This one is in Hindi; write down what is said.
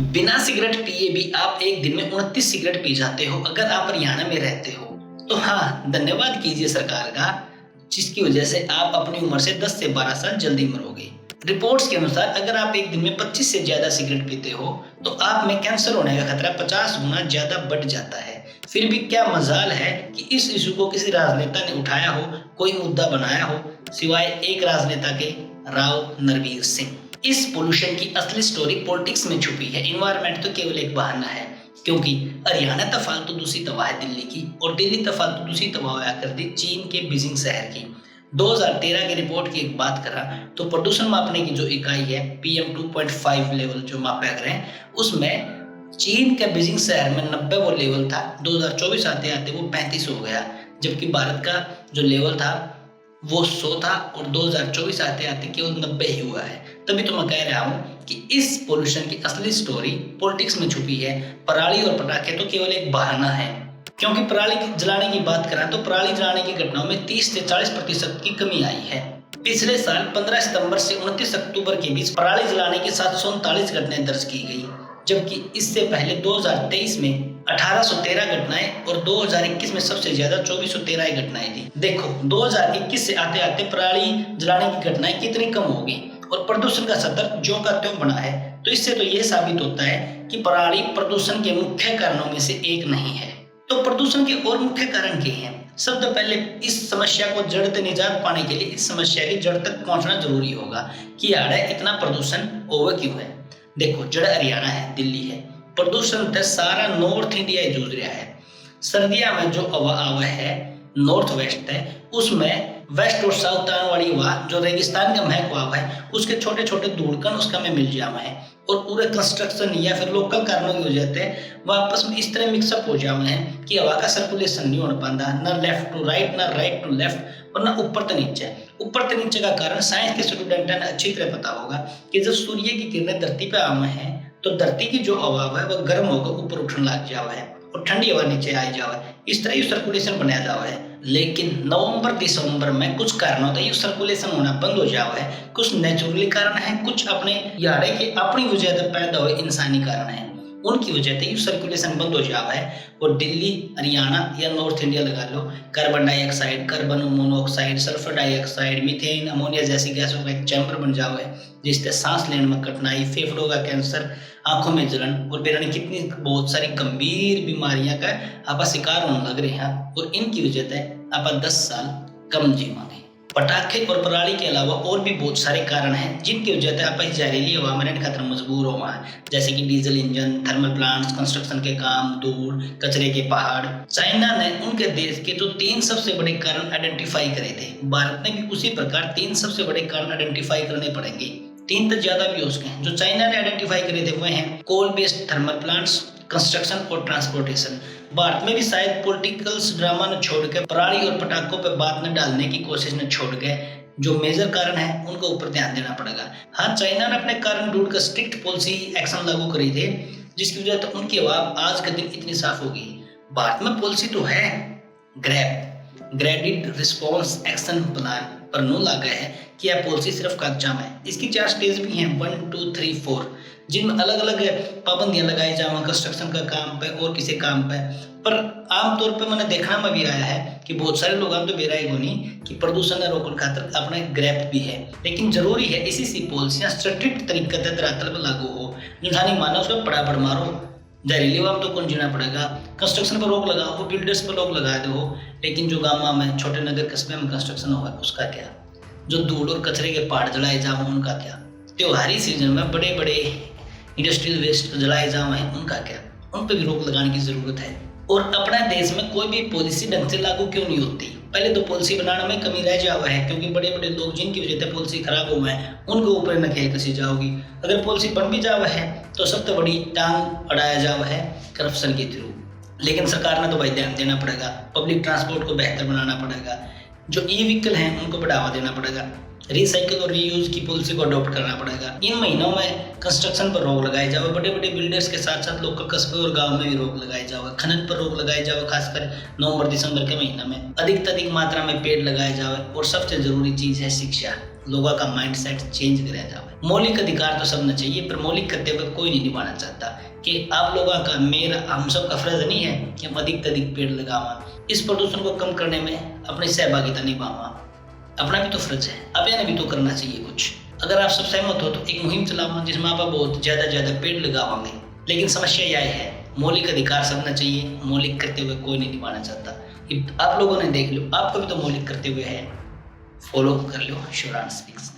बिना सिगरेट पिए भी आप एक दिन में 29 सिगरेट पी जाते हो अगर आप हरियाणा में रहते हो। तो हाँ, धन्यवाद कीजिए सरकार का, जिसकी वजह से आप अपनी उम्र से 10 से 12 साल जल्दी मरोगे। रिपोर्ट्स के अनुसार अगर आप एक दिन में 25 से ज्यादा सिगरेट पीते हो तो आप में कैंसर होने का खतरा 50 गुना ज्यादा बढ़ जाता है। फिर भी क्या मजाल है कि इस इशू को किसी राजनेता ने उठाया हो, कोई मुद्दा बनाया हो, सिवाय एक राजनेता के, राव नरवीर सिंह। इस पोल्यूशन की असली स्टोरी पॉलिटिक्स में छुपी है। इन्वायरमेंट तो केवल एक बहाना है, क्योंकि हरियाणा तो फालतू दूषित हवा है दिल्ली की, और दिल्ली तो फालतू दूषित हवा हुआ करती चीन के बीजिंग शहर की। 2013 की रिपोर्ट की एक बात करा तो प्रदूषण मापने की जो इकाई है PM 2.5 लेवल जो मापा करें, उसमें चीन के बीजिंग शहर में 90 वो लेवल था। 2024 आते आते वो 35 हो गया, जबकि भारत का जो लेवल था वो 100 था, और 2024 आते आते केवल 90 ही हुआ है। तभी तो मैं कह रहा हूँ कि इस पोल्यूशन की असली स्टोरी पॉलिटिक्स में छुपी है। पराली और पटाखे तो केवल एक बहाना है, क्योंकि पराली जलाने की बात करें तो पराली जलाने की घटनाओं में 30 से 40% की कमी आई है। पिछले साल 15 सितंबर से 29 अक्टूबर के बीच पराली जलाने की 739 घटनाएं दर्ज की गई, जबकि इससे पहले 2023 में 1813 घटनाएं और 2021 में सबसे ज्यादा 2413 घटनाएं थी। देखो 2021 से आते आते पराली जलाने की घटनाएं कितनी कम हो गई, और प्रदूषण का स्तर ज्यों का त्यों बना है। तो इससे तो यह साबित होता है कि पराली प्रदूषण के मुख्य कारणों में से एक नहीं है। तो प्रदूषण के और मुख्य कारण क्या हैं? सबसे पहले इस समस्या को जड़ से निजात पाने के लिए इस समस्या की जड़ तक पहुंचना जरूरी होगा कि यार इतना प्रदूषण ओवर क्यों है। देखो, जड़ हरियाणा है, दिल्ली है, प्रदूषण से सारा नॉर्थ इंडिया जूझ रहा है। सर्दियों में जो हवा है नॉर्थ वेस्ट है, उसमें वेस्ट और साउथ आने वाली हवा जो रेगिस्तान का महक हवा है, उसके छोटे छोटे धूलकण उसका में मिल जावा है, और पूरे कंस्ट्रक्शन या फिर लोकल कारणों की वजह से वो आपस में इस तरह मिक्सअप हो जावे हैं कि हवा का सर्कुलेशन नहीं हो पाता, ना लेफ्ट टू राइट, ना राइट टू लेफ्ट, और ना ऊपर से नीचे। ऊपर से नीचे का कारण साइंस के स्टूडेंट ने अच्छी तरह पता होगा कि जब सूर्य की किरणें धरती पे आवे हैं तो धरती की जो हवा है वह गर्म होकर ऊपर उठने लग जावा है और ठंडी हवा नीचे आ जावा है। इस तरह ये सर्कुलेशन बनाया जावा है। लेकिन नवंबर दिसंबर में कुछ कारणों से ये सर्कुलेशन होना बंद हो जावा है। कुछ नेचुरली कारण है, कुछ अपने यारे के अपनी वजह से पैदा हुए इंसानी कारण है, उनकी वजह से ये सर्कुलेशन बंद हो जावा है। और दिल्ली, हरियाणा या नॉर्थ इंडिया लगा लो, carbon dioxide, carbon monoxide, sulphur dioxide, methane, ammonia जैसी गैसों का एक चैम्बर बन जावा है, जिससे सांस लेने में कठिनाई, फेफड़ों का कैंसर, आंखों में जलन और बेरानी कितनी बहुत सारी गंभीर बीमारियां का आप शिकार होने लग रहे हैं। और इनकी वजह से आप 10 साल कम जीवांगे। पटाखे और पराली के अलावा और भी बहुत सारे कारण हैं जिनकी वजह से आप जहरीली हवा में रहने खातिर मजबूर हो वहाँ, जैसे कि diesel engine, thermal plants, construction के काम, धूल, कचरे के पहाड़। चाइना ने उनके देश के जो 3 सबसे बड़े कारण आइडेंटिफाई करे थे, भारत ने भी उसी प्रकार 3 सबसे बड़े कारण आइडेंटिफाई करने पड़ेंगे। 3 तो ज्यादा भी हो सके हैं। जो चाइना ने आइडेंटिफाई करे थे वह हैं coal based thermal plants, construction और ट्रांसपोर्टेशन। भारत में भी शायद पॉलिटिकल्स ड्रामा ने छोड़ के पराली और पटाखों पे बात न डालने की कोशिश ने छोड़ के जो मेजर कारण है उनको ऊपर ध्यान देना पड़ेगा। हाँ, चाइना ने अपने कारण ढूंढकर स्ट्रिक्ट पॉलिसी एक्शन लागू करी थे, जिसकी वजह से उनकी हवा आज के दिन इतनी साफ हो गई। भारत में पॉलिसी तो है, ग्रेडेड रिस्पॉन्स एक्शन प्लान, पर नो लगा है कि यह पॉलिसी सिर्फ कागजाम है। इसकी 4 स्टेज भी हैं, 1, 2, 3, 4, जिनमें अलग अलग पाबंदियां लगाई जाए कंस्ट्रक्शन का काम पे और किसी काम पे। पर आमतौर पे मैंने देखना में भी आया है कि बहुत सारे लोग तो बेराई होनी कि प्रदूषण रोकने खातिर अपने ग्रैप भी है, लेकिन जरूरी है इसी सी पॉलिसियां स्ट्रिक्ट तरीके से धरातल पर लागू हो। निधानी मानो उसमें पड़ापड़ मारो, जहरीली हवा तो कौन जीना पड़ेगा। कंस्ट्रक्शन पर रोक लगाओ, बिल्डर्स पर रोक लगा दो, लेकिन जो गाँव में छोटे नगर कस्बे में कंस्ट्रक्शन हुआ उसका क्या? जो धूल और कचरे के पहाड़ जलाए जाओ उनका क्या? त्योहारी सीजन में बड़े बड़े इंडस्ट्रियल वेस्ट जलाए जाओ हैं उनका क्या? उन पर भी रोक लगाने की जरूरत है। और अपने देश में कोई भी पॉलिसी ढंग से लागू क्यों नहीं होती? पहले तो पॉलिसी बनाने में कमी रह जावा है, क्योंकि बड़े बड़े लोग जिनकी वजह से पॉलिसी खराब हुआ है उनके ऊपर नकेल कसी जाओगी। अगर पॉलिसी बन भी जावा है तो सबसे बड़ी टांग अड़ाया जावा है करप्शन के थ्रू। लेकिन सरकार ने तो भाई ध्यान देना पड़ेगा, पब्लिक ट्रांसपोर्ट को बेहतर बनाना पड़ेगा, जो ई व्हीकल हैं उनको बढ़ावा देना पड़ेगा, रिसाइकिल और रीयूज की पॉलिसी को अडॉप्ट करना पड़ेगा। इन महीनों में कंस्ट्रक्शन पर रोक लगाई जाए, बड़े बड़े बिल्डर्स के साथ साथ लोकल कस्बे और गांव में भी रोक लगाई जाए, खनन पर रोक लगाई जाए, खासकर नवंबर दिसंबर के महीना में अधिक से अधिक मात्रा में पेड़ लगाए जाए। और सबसे जरूरी चीज है शिक्षा। लोगों का माइंड सेट चेंज करे जावे। मौलिक अधिकार तो सबने चाहिए, पर मौलिक कर्तव्य कोई नहीं निभाना चाहता। कि आप लोगों का, मेरा, हम सब का फर्ज नहीं है कि हम अधिक से अधिक पेड़ लगावा, इस प्रदूषण को कम करने में अपनी सहभागिता निभावा। अपना भी तो फर्ज है, अब यानी भी तो करना चाहिए कुछ। अगर आप सब सहमत हो तो एक मुहिम चलावा जिसमें आप बहुत ज्यादा पेड़ लगावांगे। लेकिन समस्या यह है, मौलिक अधिकार सबने चाहिए, मौलिक कर्तव्य कोई नहीं निभाना चाहता। आप लोगों ने देख लो, आपको भी तो मौलिक कर्तव्य है, फॉलो कर लो शिवराज स्पीक्स।